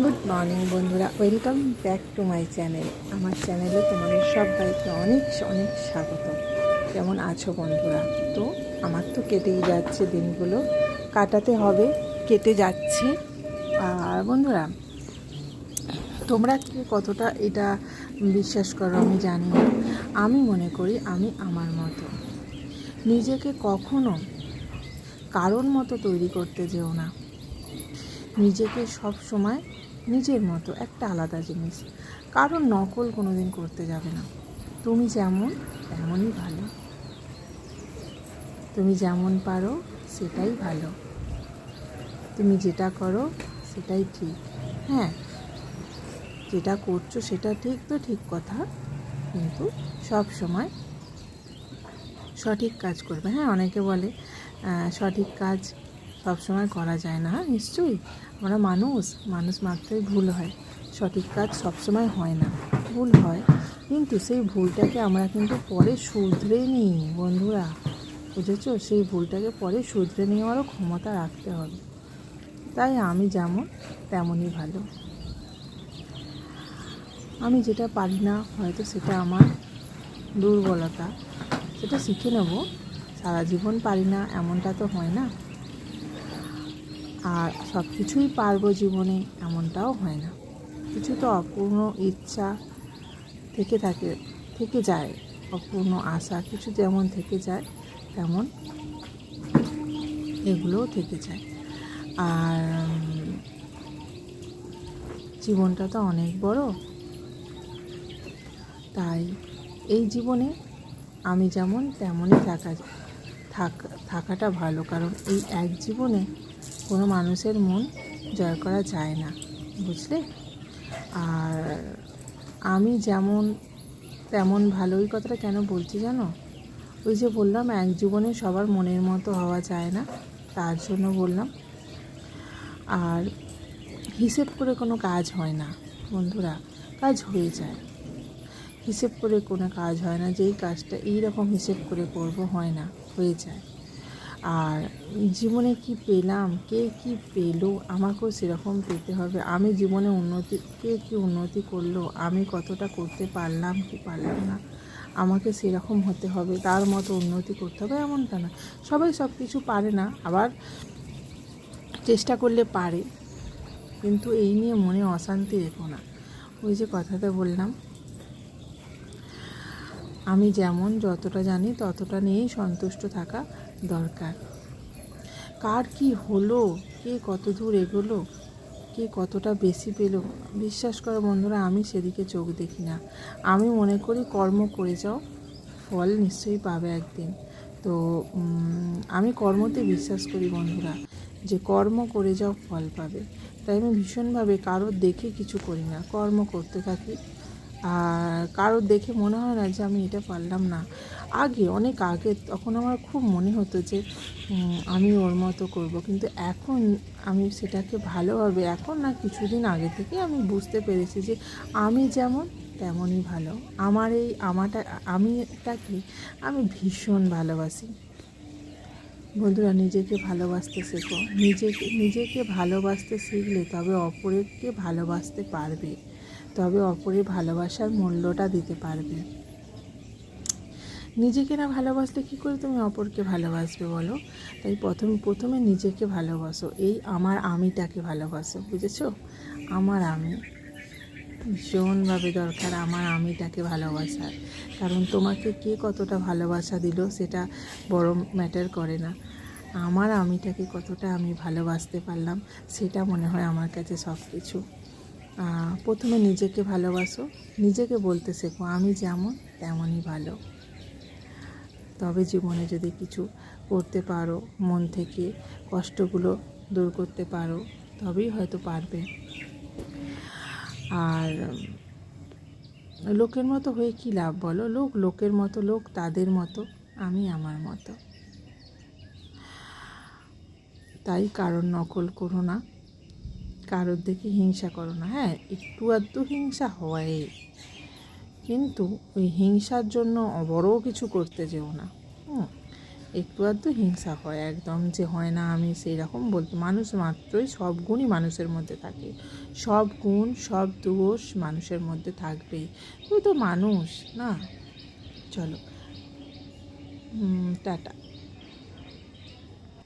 Good morning বন্ধুরা, welcome back to my channel. আমার চ্যানেলে তোমাদের সবাইকে অনেক অনেক স্বাগত। কেমন আছো বন্ধুরা? তো আমার তো কেটেই যাচ্ছে, দিনগুলো কাটাতে হবে, কেটে যাচ্ছে। আর বন্ধুরা, তোমরা কি কতটা এটা বিশ্বাস করো আমি জানি না। আমি মনে করি আমি আমার মতো, নিজেকে কখনো কারোর মতো তৈরি করতে যেও না। নিজেকে সব সময় নিজের মতো, একটা আলাদা জিনিস, কারণ নকল কোনো দিন করতে যাবে না। তুমি যেমন তেমনই ভালো, তুমি যেমন পারো সেটাই ভালো, তুমি যেটা করো সেটাই ঠিক। হ্যাঁ, যেটা করছো সেটা ঠিক তো ঠিক কথা, কিন্তু সব সময় সঠিক কাজ করবে। হ্যাঁ, অনেকে বলে সঠিক কাজ সব সময় করা যায় না। হ্যাঁ, নিশ্চয়ই, আমরা মানুষ মাত্রই ভুল হয়। সঠিক কাজ সব সময় হয় না, ভুল হয়, কিন্তু সেই ভুলটাকে আমরা কিন্তু পরে শুধরে নিই বন্ধুরা, বুঝেছো? সেই ভুলটাকে পরে শুধরে নেওয়ারও ক্ষমতা রাখতে হবে। তাই আমি যেমন তেমনই ভালো। আমি যেটা পারি না হয়তো সেটা আমার দুর্বলতা, সেটা শিখে নেব। সারা জীবন পারি না এমনটা তো হয় না, আর সব কিছুই পারবো জীবনে এমনটাও হয় না। কিছু তো অপূর্ণ ইচ্ছা থেকে যায়, অপূর্ণ আশা কিছু যেমন থেকে যায়, তেমন এগুলোও থেকে যায়। আর জীবনটা তো অনেক বড়, তাই এই জীবনে আমি যেমন তেমনই থাকাটা ভালো। কারণ এই এক জীবনে কোনো মানুষের মন জয় করা যায় না, বুঝলে? আর আমি যেমন তেমন ভালো, ওই কথাটা কেন বলছি জানো? ওই যে বললাম এক জীবনে সবার মনের মতো হওয়া যায় না, তার জন্য বললাম। আর হিসেব করে কোনো কাজ হয় না বন্ধুরা, কাজ হয়ে যায়। হিসেব করে কোনো কাজ হয় না, যেই কাজটা এইরকম হিসেব করে করব হয় না, হয়ে যায়। আর জীবনে কি পেলাম, কে কি পেলো, আমাকেও সেরকম পেতে হবে। আমি জীবনে কে কি উন্নতি করলো, আমি কতটা করতে পারলাম কি পারলাম না, আমাকে সেরকম হতে হবে, তার মতো উন্নতি করতে হবে এমনটা না। সবাই সব কিছু পারে না, আবার চেষ্টা করলে পারে, কিন্তু এই নিয়ে মনে অশান্তি রেখো না। ওই যে কথাটা বললাম, আমি যেমন যতটা জানি ততটা নিয়েই সন্তুষ্ট থাকা দরকার। কার কি হলো, কে কত দূর এগোলো, কে কতটা বেশি পেল, বিশ্বাস করো বন্ধুরা, আমি সেদিকে চোখ দেখি না। আমি মনে করি কর্ম করে যাও, ফল নিশ্চয়ই পাবে একদিন। তো আমি কর্মতে বিশ্বাস করি বন্ধুরা, যে কর্ম করে যাও ফল পাবে। তাই আমি ভীষণভাবে কারোর দেখে কিছু করি না, কর্ম করতে থাকি। আর কারোর দেখে মনে হয় না যে আমি এটা পারলাম না। অনেক আগে তখন আমার খুব মনে হতো যে আমি ওর মতো করব, কিন্তু এখন আমি সেটাকে ভালোভাবে, এখন না কিছুদিন আগে থেকে আমি বুঝতে পেরেছি যে আমি যেমন তেমনই ভালো। আমিটাকে আমি ভীষণ ভালোবাসি বন্ধুরা। নিজেকে ভালোবাসতে শেখো, নিজেকে ভালোবাসতে শিখলে তবে অপরকে ভালোবাসতে পারবে, তবে অপরের ভালোবাসার মূল্যটা দিতে পারবে। নিজেকে না ভালোবাসলে কী করে তুমি অপরকে ভালোবাসবে বলো? তাই প্রথমে নিজেকে ভালোবাসো, এই আমার আমিটাকে ভালোবাসো, বুঝেছো? আমার আমি ভীষণভাবে দরকার, আমার আমিটাকে ভালোবাসার। কারণ তোমাকে কে কতটা ভালোবাসা দিল সেটা বড় ম্যাটার করে না, আমার আমিটাকে কতটা আমি ভালোবাসতে পারলাম সেটা মনে হয় আমার কাছে সব কিছু। প্রথমে নিজেকে ভালোবাসো, নিজেকে বলতে শেখো আমি যেমন তেমনই ভালো। তবে জীবনে যদি কিছু করতে পারো, মন থেকে কষ্টগুলো দূর করতে পারো, তবেই হয়তো পারবে। আর লোকের মতো হয়ে কী লাভ বলো? লোকের মতো, লোক তাদের মতো, আমি আমার মতো। তাই কারোর নকল করো না, কারোর দেখে হিংসা করো না। হ্যাঁ, একটু আধটু হিংসা হয়, কিন্তু ওই হিংসার জন্য বড় কিছু করতে যেও না। একটু আধটু হিংসা হয়, একদম যে হয় না আমি সেই রকম বলতে, মানুষ মাত্রই সব গুণই মানুষের মধ্যে থাকে, সব গুণ সব দোষ মানুষের মধ্যে থাকবেই। তুই তো মানুষ না। চলো, টাটা।